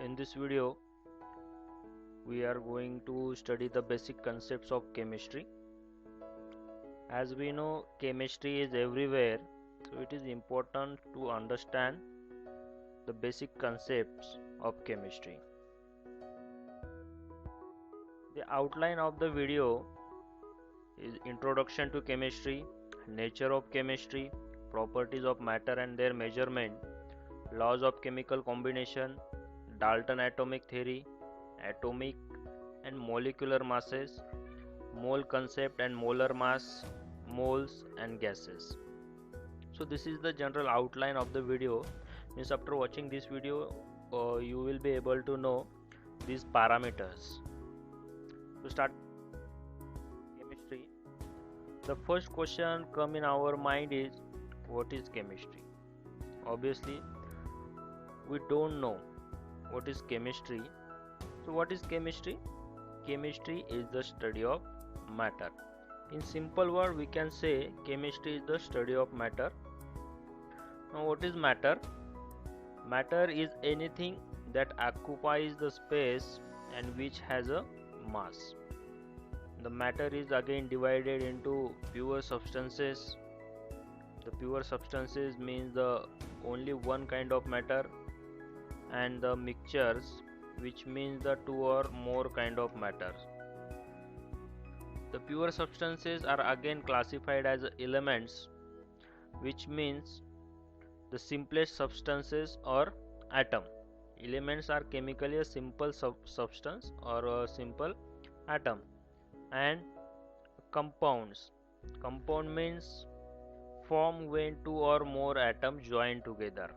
In this video, we are going to study the basic concepts of chemistry. As we know, chemistry is everywhere, so it is important to understand the basic concepts of chemistry. The outline of the video is introduction to chemistry, nature of chemistry, properties of matter and their measurement, laws of chemical combination, Dalton atomic theory, atomic and molecular masses, mole concept and molar mass, moles and gases. So this is the general outline of the video. Means after watching this video, you will be able to know these parameters. To start chemistry, the first question come in our mind is, what is chemistry? Obviously, we don't know what is chemistry. So what is chemistry? Chemistry is the study of matter. In simple word, we can say chemistry is the study of matter. Now what is matter? Matter is anything that occupies the space and which has a mass. The matter is again divided into pure substances. The pure substances means the only one kind of matter, and the mixtures, which means the two or more kind of matter. The pure substances are again classified as elements, which means the simplest substances or atom. Elements are chemically a simple substance or a simple atom. And compounds. Compound means form when two or more atoms join together.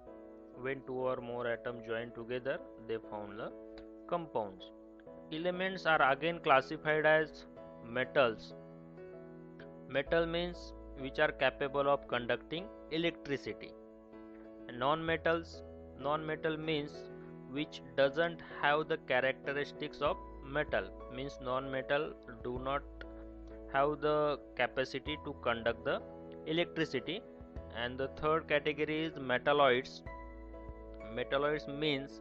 When two or more atoms join together, they form the compounds. Elements are again classified as metals. Metal means which are capable of conducting electricity. Non-metals, non-metal means which doesn't have the characteristics of metal, means non-metal do not have the capacity to conduct the electricity. And the third category is metalloids. Metalloids means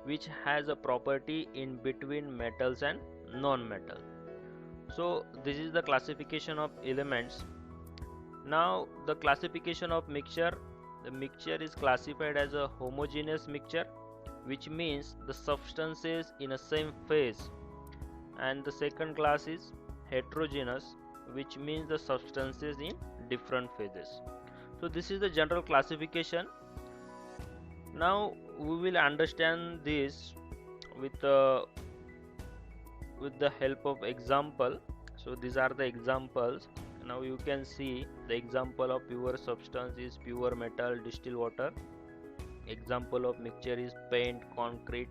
which has a property in between metals and non-metal. So this is the classification of elements. Now the classification of mixture. The mixture is classified as a homogeneous mixture, which means the substances in a same phase. And the second class is heterogeneous, which means the substances in different phases. So this is the general classification. Now we will understand this with the help of example. So these are the examples. Now you can see the example of pure substance is pure metal, distilled water. Example of mixture is paint, concrete.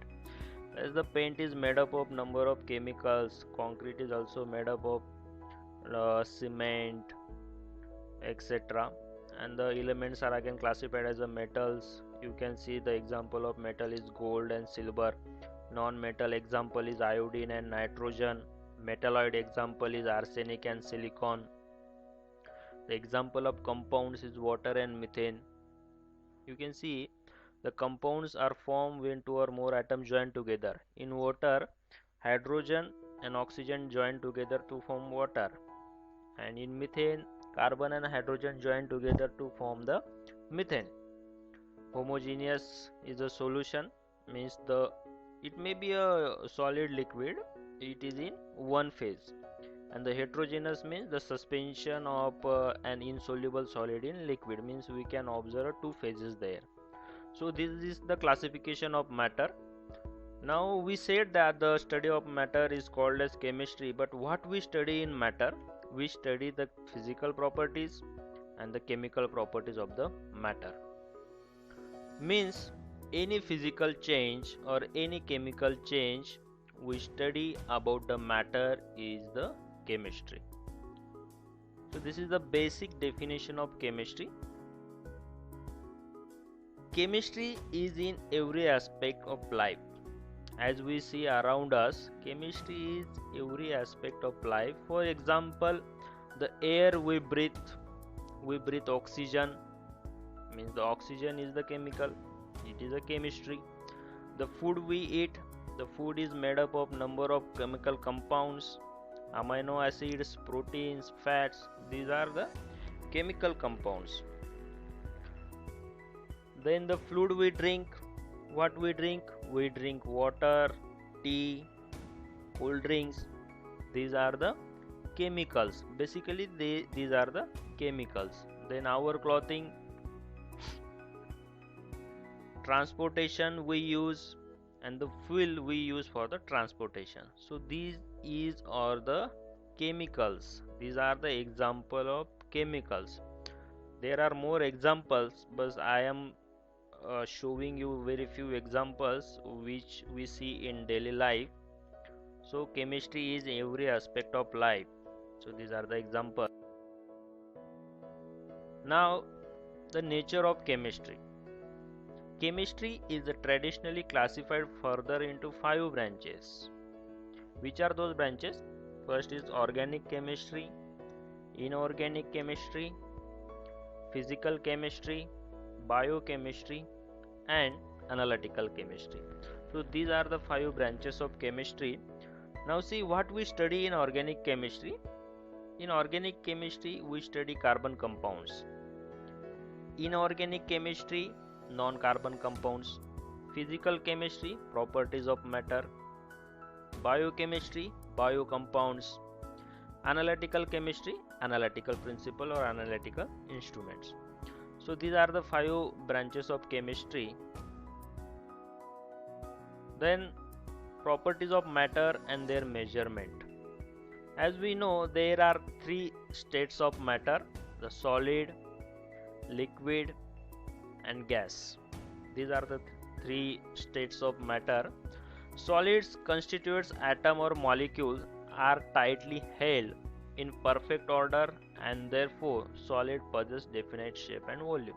As the paint is made up of number of chemicals, concrete is also made up of cement, etc. And the elements are again classified as the metals. You can see the example of metal is gold and silver. Non-metal example is iodine and nitrogen. Metalloid example is arsenic and silicon. The example of compounds is water and methane. You can see the compounds are formed when two or more atoms join together. In water, hydrogen and oxygen join together to form water. And in methane, carbon and hydrogen join together to form the methane. Homogeneous is a solution, means it may be a solid liquid, it is in one phase. And the heterogeneous means the suspension of an insoluble solid in liquid, means we can observe two phases there. So this is the classification of matter. Now we said that the study of matter is called as chemistry, but what we study in matter? We study the physical properties and the chemical properties of the matter. Means any physical change or any chemical change we study about the matter is the chemistry. So this is the basic definition of chemistry. Chemistry is in every aspect of life. As we see around us, chemistry is every aspect of life. For example, the air we breathe oxygen, means the oxygen is the chemical, it is a chemistry. The food we eat, the food is made up of number of chemical compounds, amino acids, proteins, fats. These are the chemical compounds. Then the fluid we drink, what we drink? We drink water, tea, cold drinks. These are the chemicals. Basically these are the chemicals. Then our clothing, transportation we use, and the fuel we use for the transportation. So these are the chemicals. These are the example of chemicals. There are more examples, but I am showing you very few examples which we see in daily life. So chemistry is every aspect of life. So these are the examples. Now the nature of chemistry. Chemistry is traditionally classified further into 5 branches. Which are those branches? First is organic chemistry, inorganic chemistry, physical chemistry, biochemistry, and analytical chemistry. So these are the 5 branches of chemistry. Now see what we study in organic chemistry. In organic chemistry we study carbon compounds. Inorganic chemistry, non-carbon compounds. Physical chemistry, properties of matter. Biochemistry, biocompounds. Analytical chemistry, analytical principle or analytical instruments. So these are the 5 branches of chemistry. Then properties of matter and their measurement. As we know, there are 3 states of matter: the solid, liquid, and gas. These are the 3 states of matter. Solids constitutes atom or molecules are tightly held in perfect order, and therefore solid possess definite shape and volume.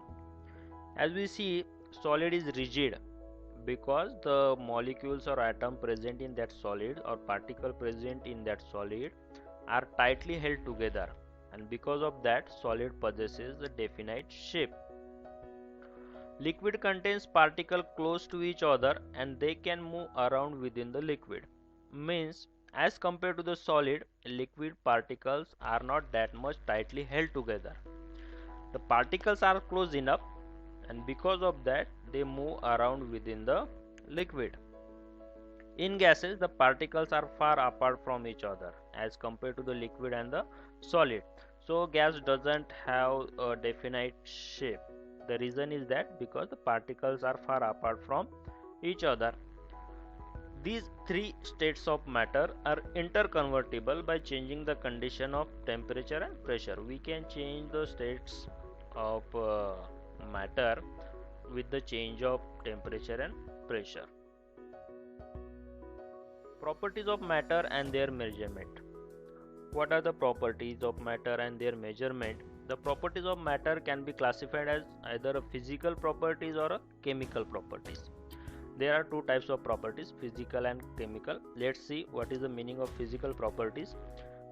As we see, solid is rigid because the molecules or atom present in that solid or particle present in that solid are tightly held together, and because of that solid possesses a definite shape. Liquid contains particles close to each other and they can move around within the liquid. Means, as compared to the solid, liquid particles are not that much tightly held together. The particles are close enough, and because of that they move around within the liquid. In gases, the particles are far apart from each other as compared to the liquid and the solid. So gas doesn't have a definite shape. The reason is that because the particles are far apart from each other. These 3 states of matter are interconvertible by changing the condition of temperature and pressure. We can change the states of matter with the change of temperature and pressure. Properties of matter and their measurement. What are the properties of matter and their measurement? The properties of matter can be classified as either a physical properties or a chemical properties. There are 2 types of properties, physical and chemical. Let's see what is the meaning of physical properties.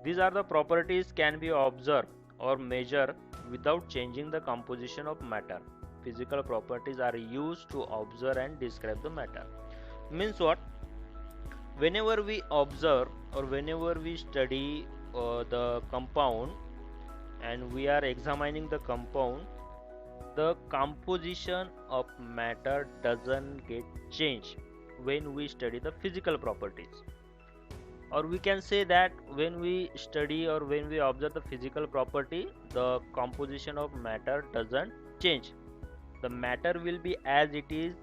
These are the properties can be observed or measured without changing the composition of matter. Physical properties are used to observe and describe the matter. Means what? Whenever we observe or whenever we study the compound and we are examining the compound, the composition of matter doesn't get changed when we study the physical properties. Or we can say that when we study or when we observe the physical property, the composition of matter doesn't change. The matter will be as it is.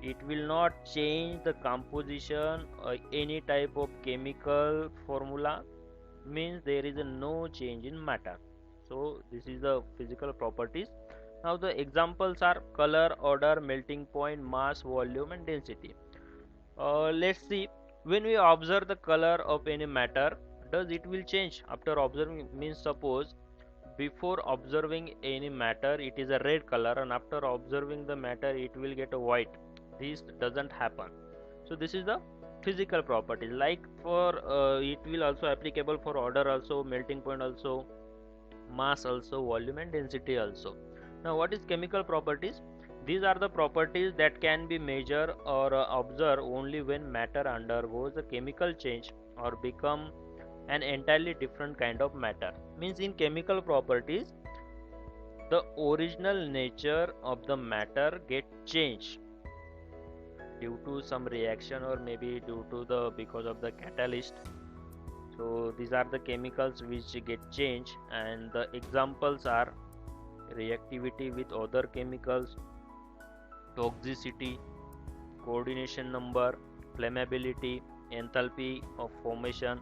It will not change the composition or any type of chemical formula. Means there is no change in matter. So this is the physical properties. Now the examples are color, odor, melting point, mass, volume, and density. Let's see. When we observe the color of any matter, does it will change after observing? Means suppose before observing any matter it is a red color, and after observing the matter it will get a white. This doesn't happen. So this is the physical property. Like for it will also applicable for odor also, melting point also, mass also, volume and density also. Now what is chemical properties? These are the properties that can be measured or observed only when matter undergoes a chemical change or become an entirely different kind of matter. Means in chemical properties, the original nature of the matter get changed due to some reaction or maybe due to the because of the catalyst. So these are the chemicals which get changed, and the examples are reactivity with other chemicals, toxicity, coordination number, flammability, enthalpy of formation,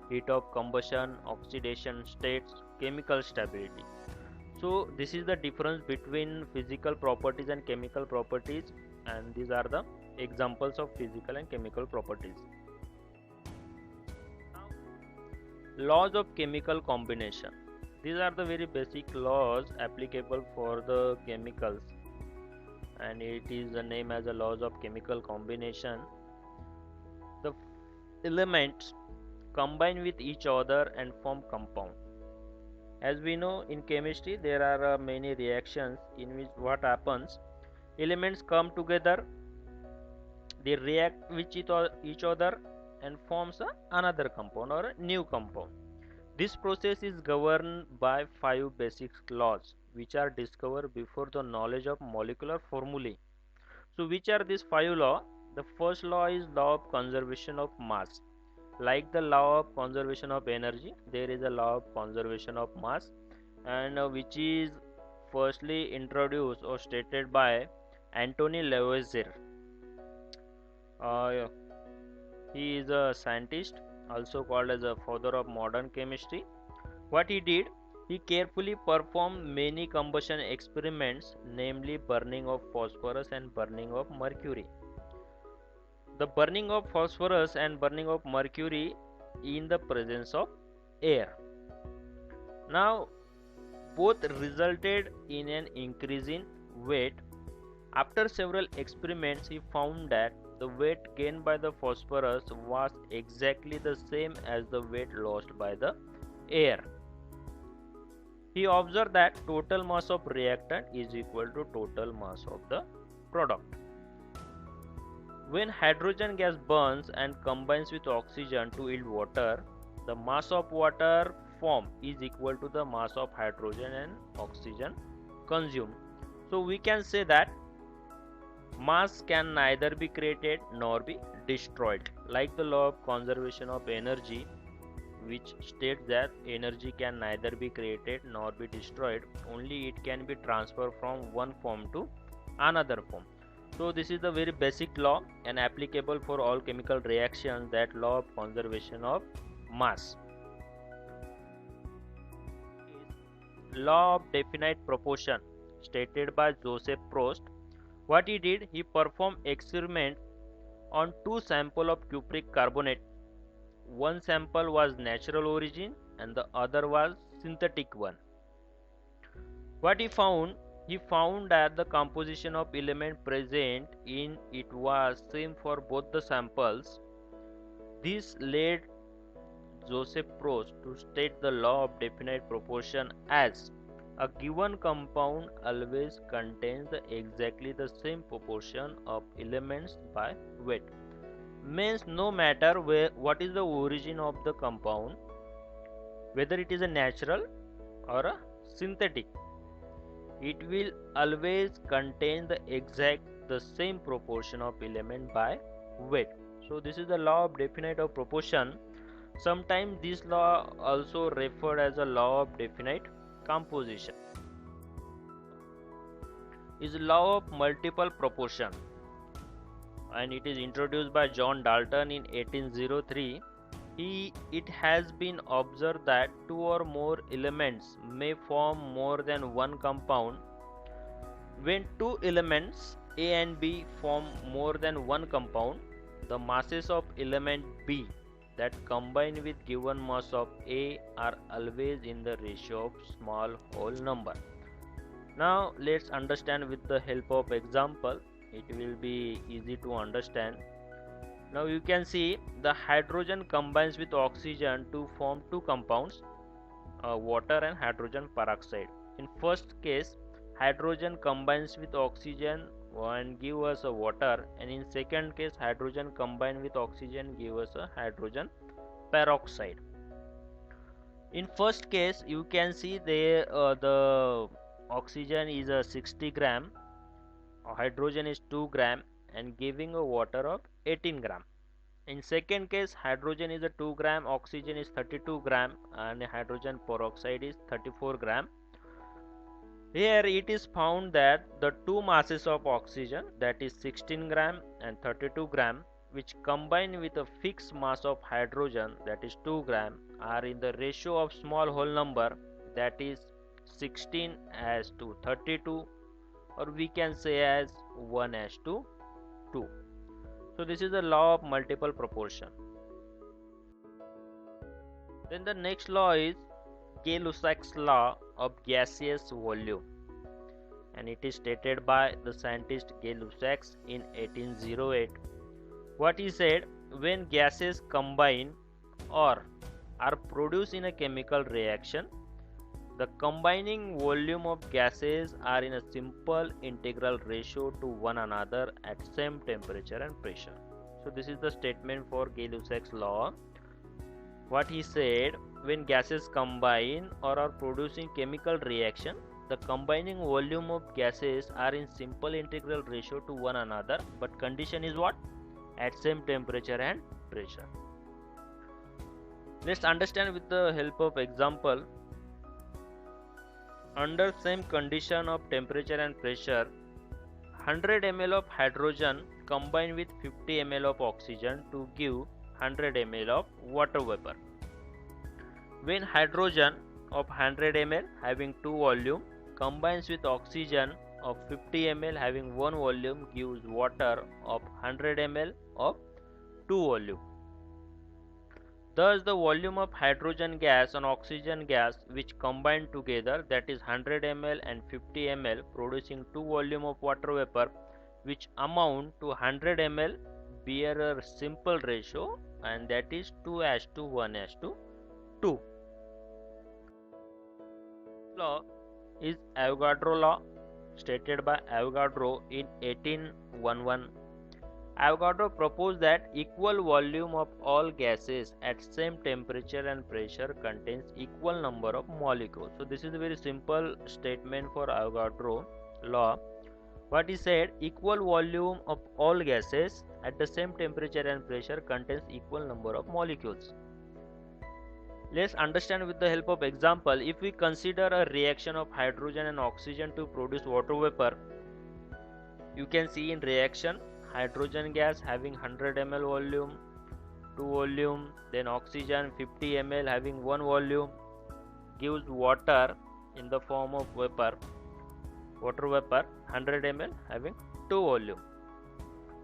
heat of combustion, oxidation states, chemical stability. So this is the difference between physical properties and chemical properties, and these are the examples of physical and chemical properties. Laws of chemical combination. These are the very basic laws applicable for the chemicals, and it is the name as the laws of chemical combination. The elements combine with each other and form compound. As we know, in chemistry there are many reactions in which what happens, elements come together, they react with each other and forms another compound or a new compound. This process is governed by 5 basic laws which are discovered before the knowledge of molecular formulae. So which are these 5 laws? The first law is law of conservation of mass. Like the law of conservation of energy, there is a law of conservation of mass, and which is firstly introduced or stated by Antony Lavoisier. Uh, he is a scientist, also called as a father of modern chemistry. What he did, he carefully performed many combustion experiments, namely burning of phosphorus and burning of mercury. The burning of phosphorus and burning of mercury in the presence of air. Now, both resulted in an increase in weight. After several experiments, he found that the weight gained by the phosphorus was exactly the same as the weight lost by the air. He observed that total mass of reactant is equal to total mass of the product. When hydrogen gas burns and combines with oxygen to yield water, the mass of water formed is equal to the mass of hydrogen and oxygen consumed. So we can say that mass can neither be created nor be destroyed. Like the law of conservation of energy, which states that energy can neither be created nor be destroyed, only it can be transferred from one form to another form. So this is the very basic law and applicable for all chemical reactions, that law of conservation of mass. Law of definite proportion stated by Joseph Prost. What he did, he performed experiment on 2 samples of cupric carbonate. One sample was natural origin and the other was synthetic one. What he found that the composition of element present in it was same for both the samples. This led Joseph Prost to state the law of definite proportion as a given compound always contains exactly the same proportion of elements by weight. Means no matter what is the origin of the compound, whether it is a natural or a synthetic, it will always contain the same proportion of element by weight. So this is the law of definite of proportion. Sometimes this law also referred as a law of definite composition. Is law of multiple proportion, and it is introduced by John Dalton in 1803. It has been observed that 2 or more elements may form more than one compound. When 2 elements A and B form more than one compound, the masses of element B that combine with given mass of A are always in the ratio of small whole number. Now let's understand with the help of example. It will be easy to understand. Now you can see the hydrogen combines with oxygen to form 2 compounds, water and hydrogen peroxide. In first case, hydrogen combines with oxygen and give us a water, and in second case hydrogen combined with oxygen give us a hydrogen peroxide. In first case you can see the oxygen is a 60 gram, hydrogen is 2 gram and giving a water of 18 gram. In second case hydrogen is a 2 gram, oxygen is 32 gram and hydrogen peroxide is 34 gram. Here it is found that the two masses of oxygen, that is 16 gram and 32 gram, which combine with a fixed mass of hydrogen, that is 2 gram, are in the ratio of small whole number, that is 16 as to 32, or we can say as 1 as to 2. So this is the law of multiple proportion. Then the next law is Gay-Lussac's law of gaseous volume, and it is stated by the scientist Gay-Lussac in 1808. What he said, when gases combine or are produced in a chemical reaction, the combining volume of gases are in a simple integral ratio to one another at same temperature and pressure. So this is the statement for Gay-Lussac's law. What he said, when gases combine or are producing chemical reaction, the combining volume of gases are in simple integral ratio to one another, but condition is what? At same temperature and pressure. Let's understand with the help of example. Under same condition of temperature and pressure, 100 ml of hydrogen combined with 50 ml of oxygen to give 100 ml of water vapor. When hydrogen of 100 ml having 2 volume combines with oxygen of 50 ml having 1 volume gives water of 100 ml of 2 volume. Thus the volume of hydrogen gas and oxygen gas which combine together, that is 100 ml and 50 ml, producing 2 volume of water vapor which amount to 100 ml, bear a simple ratio, and that is 2 as to 1 as to 2. Law is Avogadro law, stated by Avogadro in 1811. Avogadro proposed that equal volume of all gases at same temperature and pressure contains equal number of molecules. So this is a very simple statement for Avogadro law. What he said, equal volume of all gases at the same temperature and pressure contains equal number of molecules. Let's understand with the help of example. If we consider a reaction of hydrogen and oxygen to produce water vapor, you can see in reaction hydrogen gas having 100 ml volume, 2 volume, then oxygen 50 ml having 1 volume gives water in the form of vapor, water vapor 100 ml having 2 volume.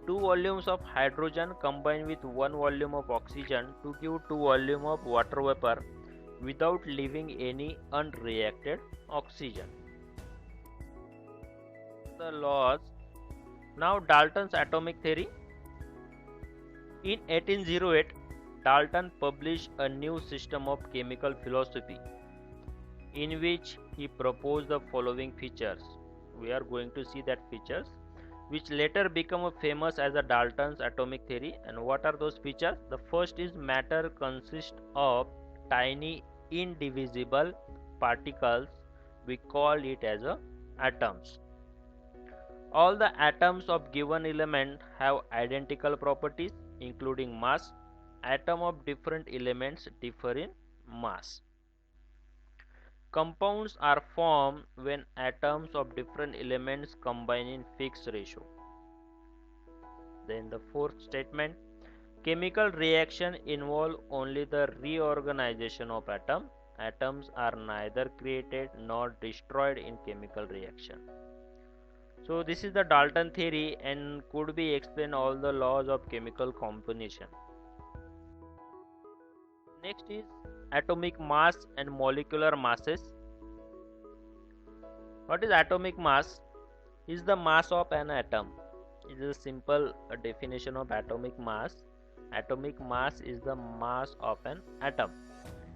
2 volumes of hydrogen combine with 1 volume of oxygen to give 2 volume of water vapor without leaving any unreacted oxygen. The laws. Now Dalton's atomic theory. In 1808, Dalton published a new system of chemical philosophy in which he proposed the following features. We are going to see that features which later become famous as a Dalton's atomic theory. And what are those features? The first is matter consists of tiny indivisible particles. We call it as atoms. All the atoms of given element have identical properties including mass. Atoms of different elements differ in mass. Compounds are formed when atoms of different elements combine in fixed ratio. Then the fourth statement, chemical reaction involve only the reorganization of atoms. Atoms are neither created nor destroyed in chemical reaction. So this is the Dalton theory and could be explain all the laws of chemical combination. Next is atomic mass and molecular masses. What is atomic mass? Is the mass of an atom. It is a simple definition of atomic mass. Atomic mass is the mass of an atom.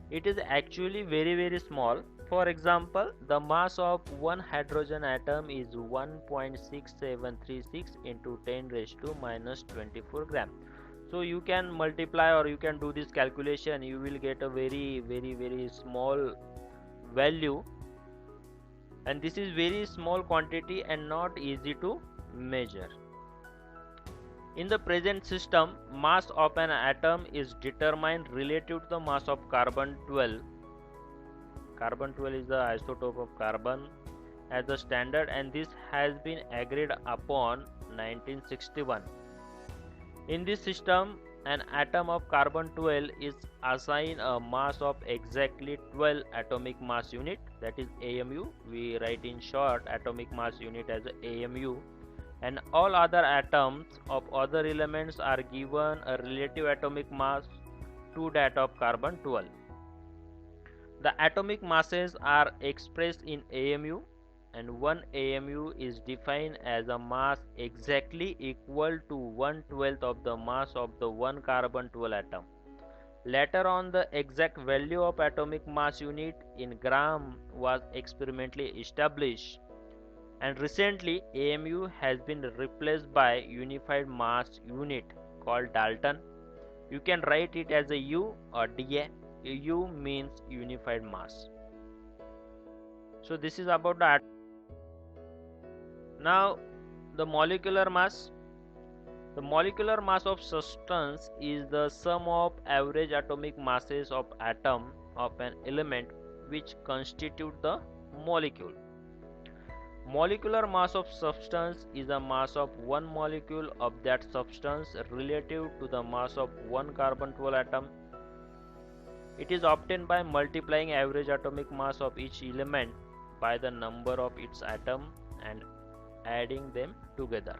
It is actually very small. For example, the mass of one hydrogen atom is 1.6736 into 10 raised to minus 24 gram. So you can multiply or you can do this calculation, you will get a very small value, and this is very small quantity and not easy to measure. In the present system, mass of an atom is determined relative to the mass of carbon 12. Carbon 12 is the isotope of carbon as the standard, and this has been agreed upon 1961. In this system, an atom of carbon 12 is assigned a mass of exactly 12 atomic mass unit, that is AMU. We write in short atomic mass unit as AMU, and all other atoms of other elements are given a relative atomic mass to that of carbon 12. The atomic masses are expressed in AMU, and one AMU is defined as a mass exactly equal to 1/12 of the mass of the one carbon 12 atom. Later on, the exact value of atomic mass unit in gram was experimentally established, and recently AMU has been replaced by unified mass unit called Dalton. You can write it as a U or DA. U means unified mass. So this is about the now the molecular mass. The molecular mass of substance is the sum of average atomic masses of atom of an element which constitute the molecule. Molecular mass of substance is the mass of one molecule of that substance relative to the mass of one carbon 12 atom. It is obtained by multiplying average atomic mass of each element by the number of its atom and adding them together.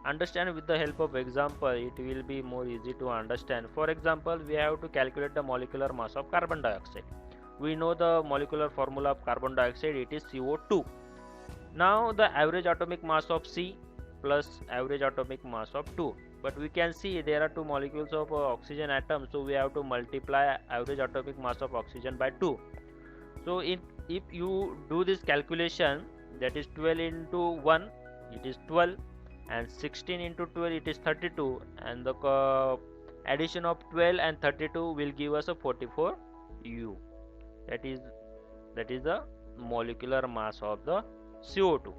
Understand with the help of example, it will be more easy to understand. For example, we have to calculate the molecular mass of carbon dioxide. We know the molecular formula of carbon dioxide, it is CO2. Now the average atomic mass of C plus average atomic mass of 2. But we can see there are two molecules of oxygen atom, so we have to multiply average atomic mass of oxygen by 2. So if you do this calculation, that is 12 into 1, it is 12, and 16 into 12, it is 32, and the addition of 12 and 32 will give us a 44 U. That is the molecular mass of the CO2.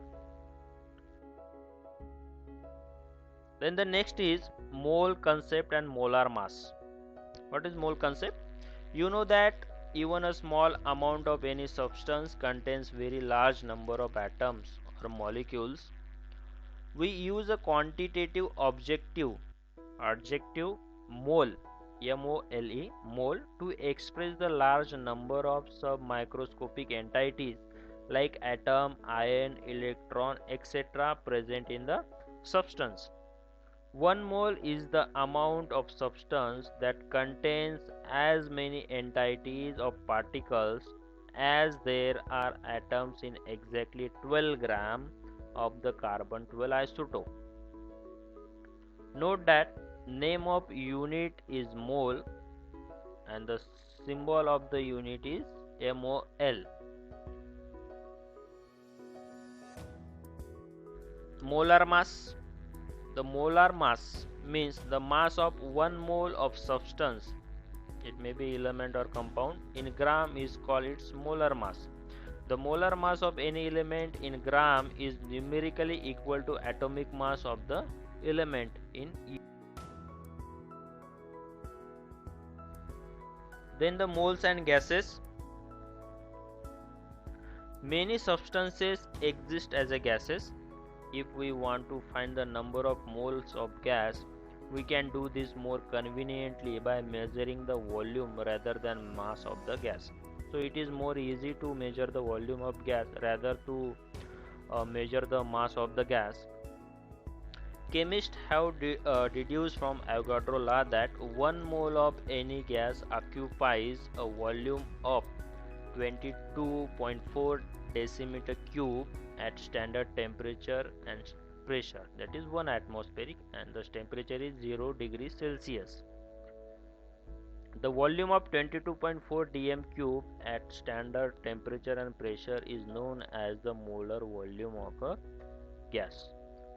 Then the next is mole concept and molar mass. What is mole concept? You know that even a small amount of any substance contains very large number of atoms or molecules. We use a quantitative adjective mole, M-O-L-E, mole, to express the large number of submicroscopic entities like atom, ion, electron, etc. present in the substance. 1 mole is the amount of substance that contains as many entities of particles as there are atoms in exactly 12 gram of the carbon 12 isotope. Note that name of unit is mole and the symbol of the unit is MOL. Molar mass. The molar mass means the mass of 1 mole of substance, it may be element or compound, in gram is called its molar mass. The molar mass of any element in gram is numerically equal to atomic mass of the element in U. Then the moles and gases. Many substances exist as a gases. If we want to find the number of moles of gas, we can do this more conveniently by measuring the volume rather than mass of the gas. So it is more easy to measure the volume of gas rather to measure the mass of the gas. Chemists have deduced from Avogadro law that 1 mole of any gas occupies a volume of 22.4 decimeter cube at standard temperature and pressure, that is 1 atmospheric, and the temperature is 0 degrees Celsius. The volume of 22.4 dm cube at standard temperature and pressure is known as the molar volume of a gas.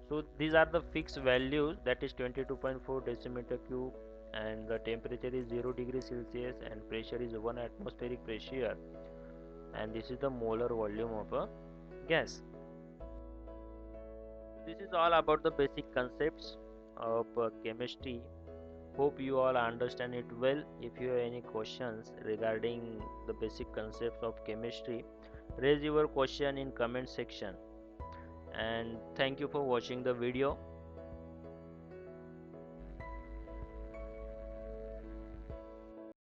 So these are the fixed values, that is 22.4 decimeter cube, and the temperature is 0 degree Celsius and pressure is 1 atmospheric pressure, and this is the molar volume of a gas. This is all about the basic concepts of chemistry. Hope you all understand it well. If you have any questions regarding the basic concepts of chemistry, raise your question in comment section. And thank you for watching the video.